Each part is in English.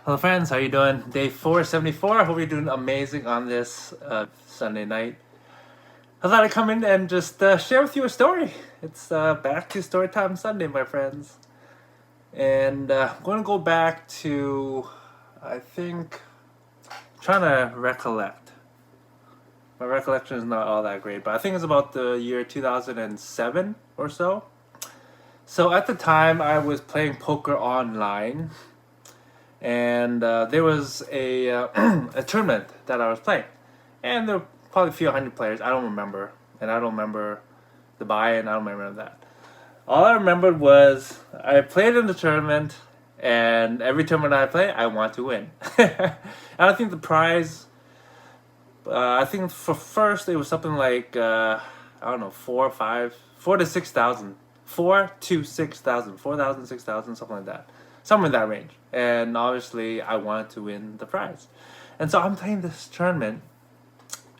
Hello friends, how you doing? Day 474. Hope you're doing amazing on this Sunday night. I thought I'd come in and just share with you a story. It's back to Storytime Sunday, my friends. And I'm going to go back to, I think, trying to recollect. My recollection is not all that great, but I think it's about the year 2007 or so. So at the time, I was playing poker online. And there was a a tournament that I was playing, and there were probably a few hundred players. I don't remember, and I don't remember the buy-in. I don't remember that. All I remembered was I played in the tournament, and every tournament I play, I want to win. And I think the prize, I think for first it was something like I don't know, 4 to 6,000, 6,000, something like that. Somewhere in that range. And obviously, I wanted to win the prize. And so I'm playing this tournament,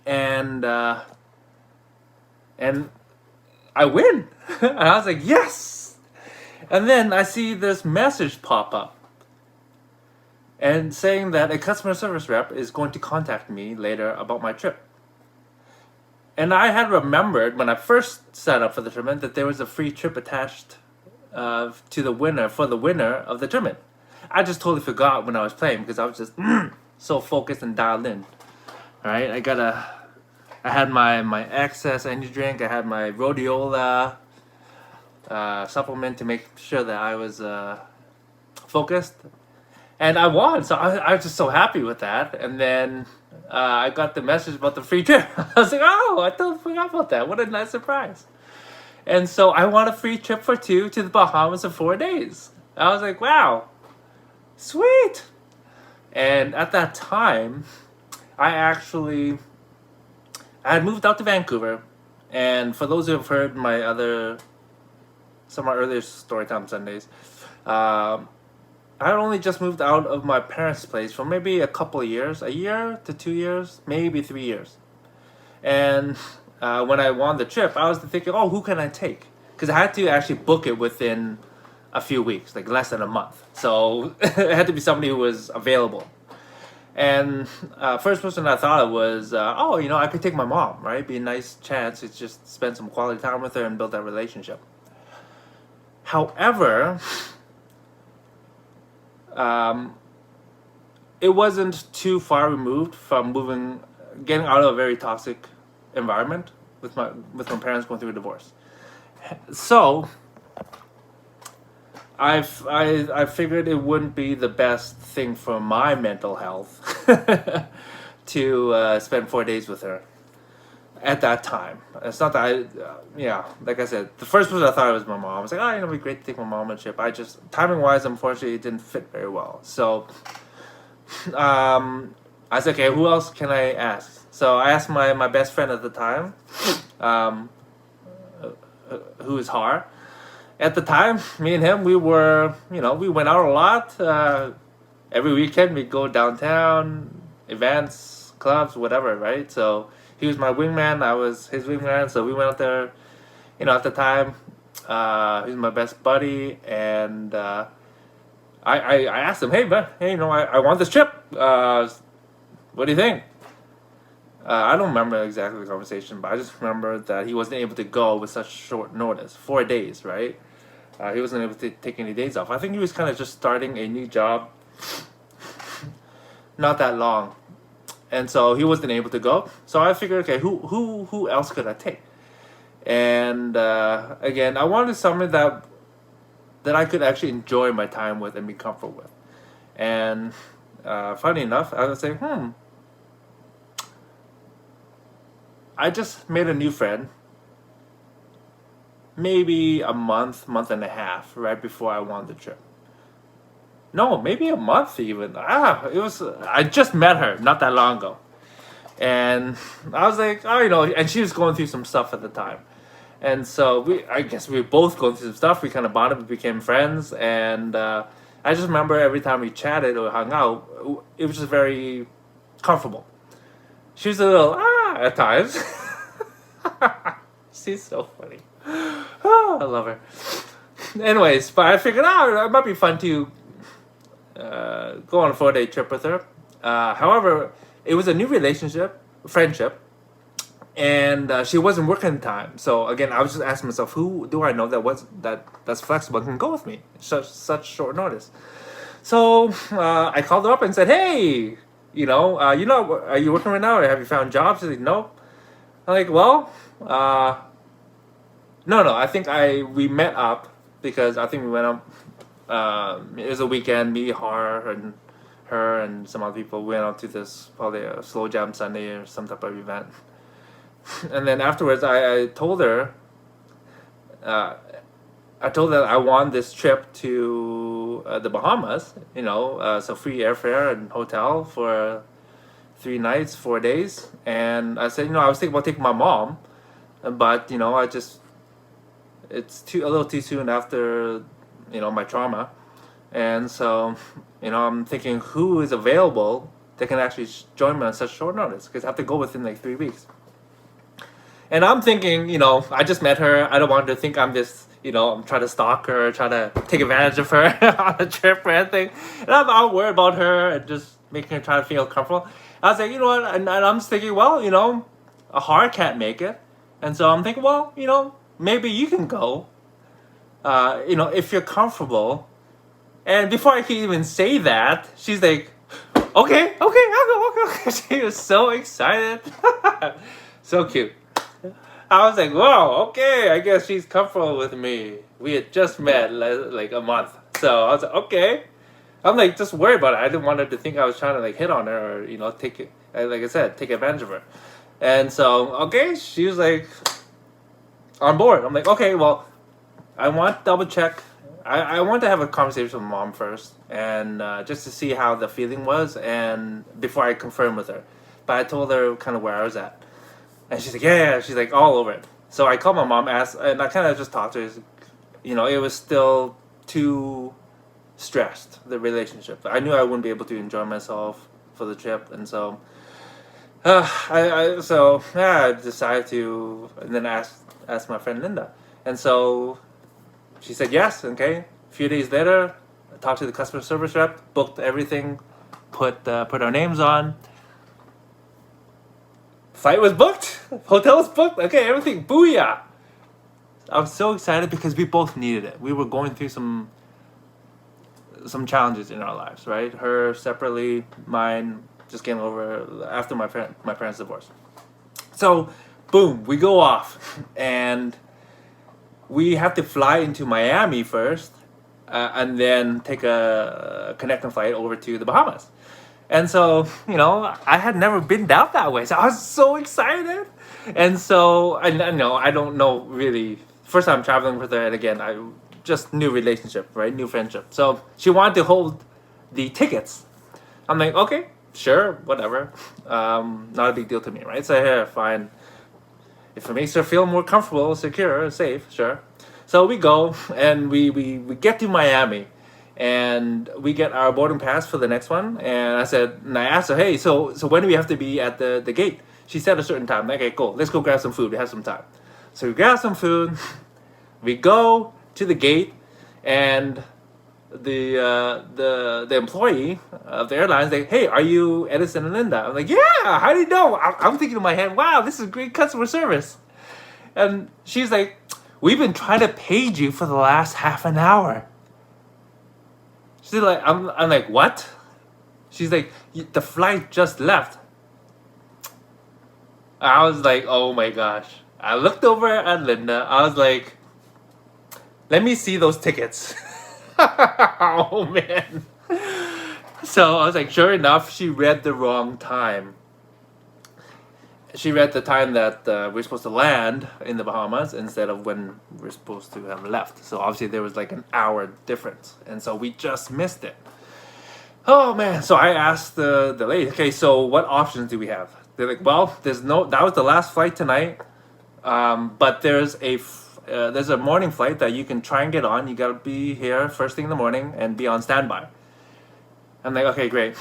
and I win. And I was like, yes! And then I see this message pop up, and saying that a customer service rep is going to contact me later about my trip. And I had remembered when I first signed up for the tournament that there was a free trip attached to the winner for the winner of the tournament. I just totally forgot when I was playing because I was just so focused and dialed in. All right, I had my excess energy drink. I had my rhodiola supplement to make sure that I was focused, and I won. So I was just so happy with that. And then I got the message about the free trip. I was like, oh, I totally forgot about that. What a nice surprise. And so I won a free trip for two to the Bahamas in 4 days. I was like, wow, sweet. And at that time, I had moved out to Vancouver. And for those who have heard some of my earlier Storytime Sundays, I had only just moved out of my parents' place for maybe a couple of years, a year to 2 years, maybe 3 years. And when I won the trip, I was thinking, oh, who can I take? Because I had to actually book it within a few weeks, like less than a month. So it had to be somebody who was available. And first person I thought of was, I could take my mom, right? Be a nice chance to just spend some quality time with her and build that relationship. However, it wasn't too far removed from getting out of a very toxic environment with my parents going through a divorce. So I figured it wouldn't be the best thing for my mental health to spend 4 days with her at that time. It's not that like I said, the first person I thought it was my mom. I was like, it'd be great to take my mom on a trip. I just, timing wise, unfortunately, it didn't fit very well. So I said, okay, who else can I ask? So I asked my best friend at the time, who is Har. At the time, me and him, we went out a lot. Every weekend we'd go downtown, events, clubs, whatever, right? So he was my wingman, I was his wingman, so we went out there, at the time. He was my best buddy, and I asked him, hey, man, I want this trip. What do you think? I don't remember exactly the conversation, but I just remember that he wasn't able to go with such short notice. 4 days, right? He wasn't able to take any days off. I think he was kind of just starting a new job, not that long, and so he wasn't able to go. So I figured, okay, who else could I take? And again, I wanted someone that I could actually enjoy my time with and be comfortable with. And funny enough, I was saying, I just made a new friend maybe a month and a half right before I won the trip. No, maybe a month even. I just met her not that long ago. And I was like, and she was going through some stuff at the time. And so I guess we were both going through some stuff. We kind of bonded, we became friends. And I just remember every time we chatted or hung out, it was just very comfortable. She was a little, at times. She's so funny. I love her. Anyways, but I figured, it might be fun to go on a 4-day trip with her. However, it was a new friendship, and she wasn't working time. So again, I was just asking myself, who do I know that's flexible and can go with me such short notice? So I called her up and said, "Hey, are you working right now? Or have you found jobs?" She's like, "No." I'm like, "Well, no. I think we met up because I think we went up. It was a weekend. Me, her, and some other people went out to this probably a slow jam Sunday or some type of event. And then afterwards, I told her. I told her I want this trip to the Bahamas. So free airfare and hotel for 3 nights, 4 days. And I said, I was thinking about taking my mom, but it's a little too soon after my trauma, and so I'm thinking who is available that can actually join me on such short notice, because I have to go within like 3 weeks. And I'm thinking, I just met her. I don't want her to think I'm this, I'm trying to stalk her, trying to take advantage of her on a trip or anything. And I'm not worried about her and just making her try to feel comfortable. I was like, you know what? And I'm just thinking, well, a heart can't make it. And so I'm thinking, well, maybe you can go, if you're comfortable. And before I can even say that, she's like, okay, I'll go. She was so excited. So cute. I was like, wow, okay, I guess she's comfortable with me. We had just met like a month. So I was like, okay. I'm like, just worried about it. I didn't want her to think I was trying to like hit on her or, take advantage of her. And so, okay, she was like on board. I'm like, okay, well, I want to double check. I want to have a conversation with mom first, and just to see how the feeling was, and before I confirm with her. But I told her kind of where I was at. And she's like, yeah. She's like all over it. So I called my mom, asked, and I kind of just talked to her. It was still too stressed, the relationship. I knew I wouldn't be able to enjoy myself for the trip, and so I decided to, and then asked my friend Linda, and so she said yes. Okay, a few days later, I talked to the customer service rep, booked everything, put our names on. Flight was booked, hotel was booked. Okay, everything, booyah! I was so excited because we both needed it. We were going through some challenges in our lives, right? Her separately, mine just getting over after my parents' divorce. So, boom, we go off, and we have to fly into Miami first, and then take a connecting flight over to the Bahamas. And so, I had never been down that way, so I was so excited. And so, I don't know really. First time traveling with her, and again, I just new relationship, right? New friendship. So she wanted to hold the tickets. I'm like, okay, sure, whatever. Not a big deal to me, right? So here, fine. If it makes her feel more comfortable, secure, safe, sure. So we go, and we get to Miami, and we get our boarding pass for the next one. And I asked her, hey, so when do we have to be at the gate? She said a certain time. Okay, cool. Let's go grab some food. We have some time. So we grab some food. We go to the gate, and the employee of the airline is like, hey, are you Edison and Linda? I'm like, yeah, how do you know? I'm thinking in my head, wow, this is great customer service. And she's like, we've been trying to page you for the last half an hour. She's like, I'm like, what? She's like, the flight just left. I was like, oh my gosh. I looked over at Linda. I was like, let me see those tickets. Oh man. So I was like, sure enough, she read the wrong time. She read the time that we're supposed to land in the Bahamas instead of when we're supposed to have left. So obviously there was like an hour difference, and so we just missed it. Oh man. So I asked the lady, okay, so what options do we have? They're like, well, that was the last flight tonight, but there's a morning flight that you can try and get on. You gotta be here first thing in the morning and be on standby. I'm like, okay, great.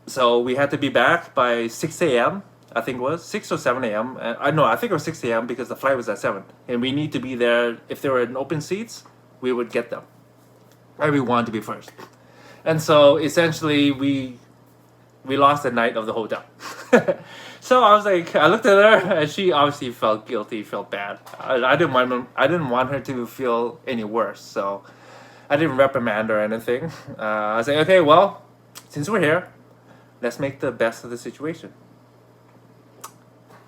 So we had to be back by 6 a.m. I think it was 6 or 7 a.m. I think it was 6 a.m. because the flight was at 7, and we need to be there. If there were open seats, we would get them. and we wanted to be first. And so essentially we lost the night of the hotel. So I was like, I looked at her, and she obviously felt guilty, felt bad. I didn't want her to feel any worse, so I didn't reprimand her or anything. I was like, okay, well, since we're here, let's make the best of the situation.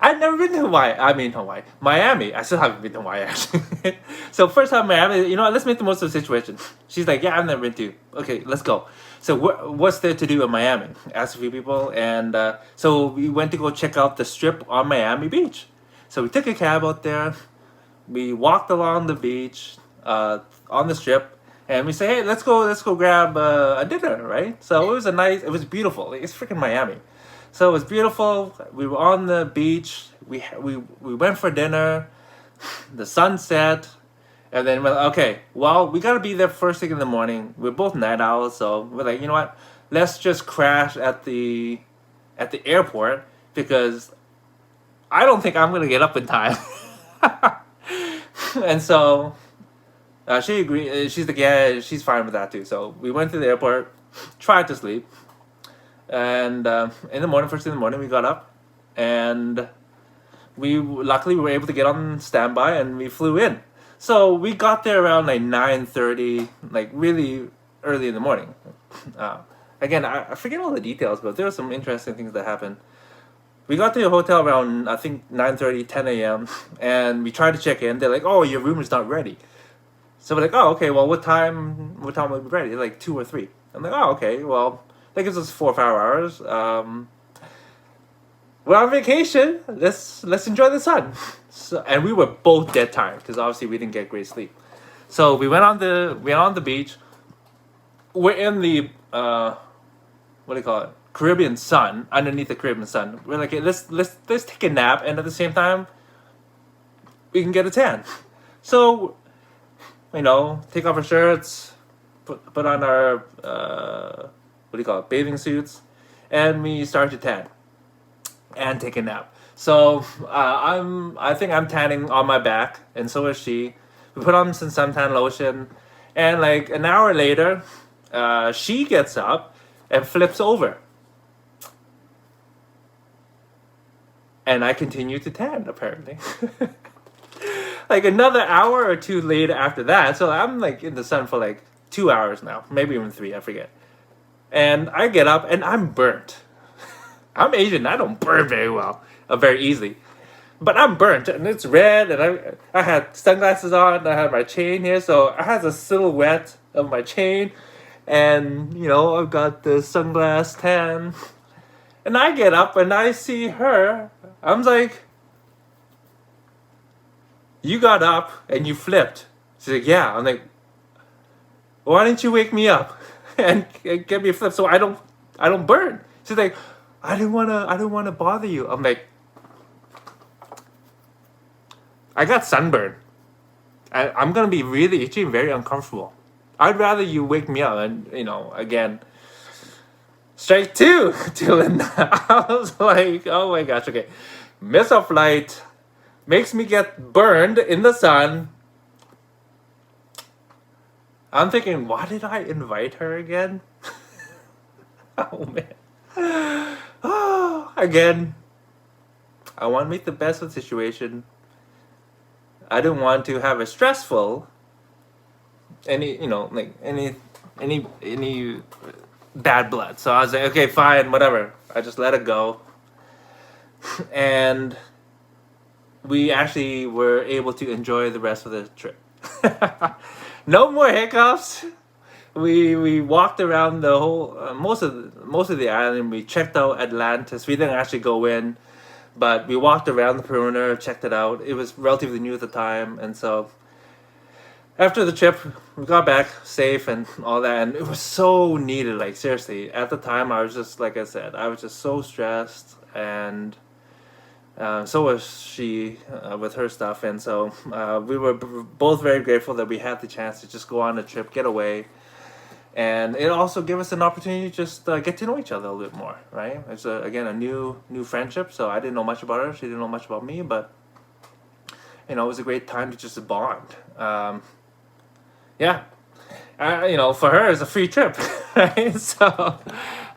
I've never been to Hawaii, Miami. I still haven't been to Hawaii actually. So first time Miami, you know what, let's make the most of the situation. She's like, yeah, I've never been to. Okay, let's go. So what's there to do in Miami? Asked a few people, and so we went to go check out the strip on Miami Beach. So we took a cab out there. We walked along the beach, on the strip, and we say, hey, let's go grab a dinner, right? So it was beautiful. It's freaking Miami. So it was beautiful. We were on the beach. We went for dinner. The sun set. And then we're like, okay, well, we got to be there first thing in the morning. We're both night owls, so we're like, you know what? Let's just crash at the airport, because I don't think I'm going to get up in time. And so she agreed. She's like, yeah, she's fine with that too. So we went to the airport, tried to sleep. And in the morning, first thing in the morning, we got up, and luckily we were able to get on standby, and we flew in. So we got there around like 9:30, like really early in the morning. Again, I forget all the details, but there were some interesting things that happened. We got to the hotel around, I think, 9:30, 10 a.m. and we tried to check in. They're like, oh, your room is not ready. So we're like, oh, okay, well, what time will we be ready? They're like 2 or 3. I'm like, oh, okay, well, that gives us 4 or 5 hours. We're on vacation. Let's enjoy the sun. So, and we were both dead tired because obviously we didn't get great sleep. So we went on the beach. We're in the what do you call it? Caribbean sun, underneath the Caribbean sun. We're like, hey, let's take a nap, and at the same time, we can get a tan. So, take off our shirts, put on our what do you call it? Bathing suits, and we start to tan and take a nap. So I think I'm tanning on my back, and so is she. We put on some suntan lotion, and like an hour later, she gets up and flips over, and I continue to tan apparently. Like another hour or two later after that, so I'm like in the sun for like 2 hours now, maybe even 3, I forget. And I get up and I'm burnt. I'm Asian, I don't burn very easily. But I'm burnt, and it's red, and I had sunglasses on, I had my chain here, so I had a silhouette of my chain, and, I've got the sunglass tan. And I get up and I see her. I'm like, you got up and you flipped. She's like, yeah. I'm like, why didn't you wake me up and get me a flip so I don't burn? She's like, I didn't wanna bother you. I'm like, I got sunburn. I'm gonna be really itchy and very uncomfortable. I'd rather you wake me up and again. Strike 2, Dylan. I was like, oh my gosh, okay. Miss a flight, makes me get burned in the sun. I'm thinking, why did I invite her again? Oh man. Oh, again, I want to make the best of the situation. I didn't want to have a stressful any bad blood. So I was like, okay, fine, whatever. I just let it go. And we actually were able to enjoy the rest of the trip. No more hiccups. We walked around the whole most of the island. We checked out Atlantis. We didn't actually go in, but we walked around the perimeter, checked it out. It was relatively new at the time, and so after the trip, we got back safe and all that, and it was so needed. Like seriously, at the time, I was just like I said, I was just so stressed, and so was she with her stuff, and so we were both very grateful that we had the chance to just go on a trip, get away, and it also gave us an opportunity to just get to know each other a little bit more. Right? It's again a new friendship. So I didn't know much about her, she didn't know much about me, but it was a great time to just bond. Yeah. for her, it's a free trip, right? So,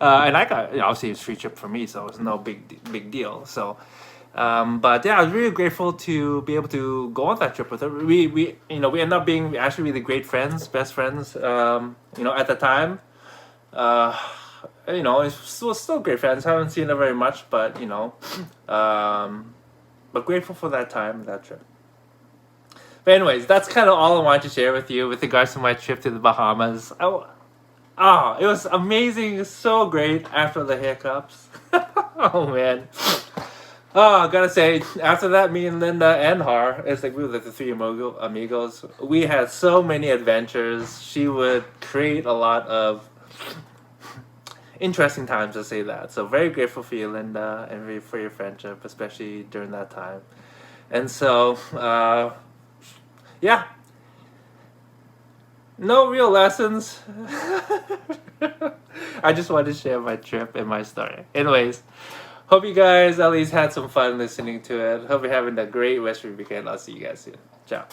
and I got, obviously it's a free trip for me, so it's no big deal. So, but yeah, I was really grateful to be able to go on that trip with her. We end up being actually really great friends, best friends. At the time, was still great friends. Haven't seen her very much, but but grateful for that time, that trip. But anyways, that's kind of all I wanted to share with you with regards to my trip to the Bahamas. It was amazing. It was so great after the hiccups. Oh man. Oh, I gotta say, after that, me and Linda and Har, it's like we were like the three amigos. We had so many adventures. She would create a lot of interesting times, to say that. So very grateful for you, Linda, and for your friendship, especially during that time. And so, yeah, no real lessons. I just wanted to share my trip and my story. Anyways, hope you guys at least had some fun listening to it. Hope you're having a great rest of your weekend. I'll see you guys soon. Ciao.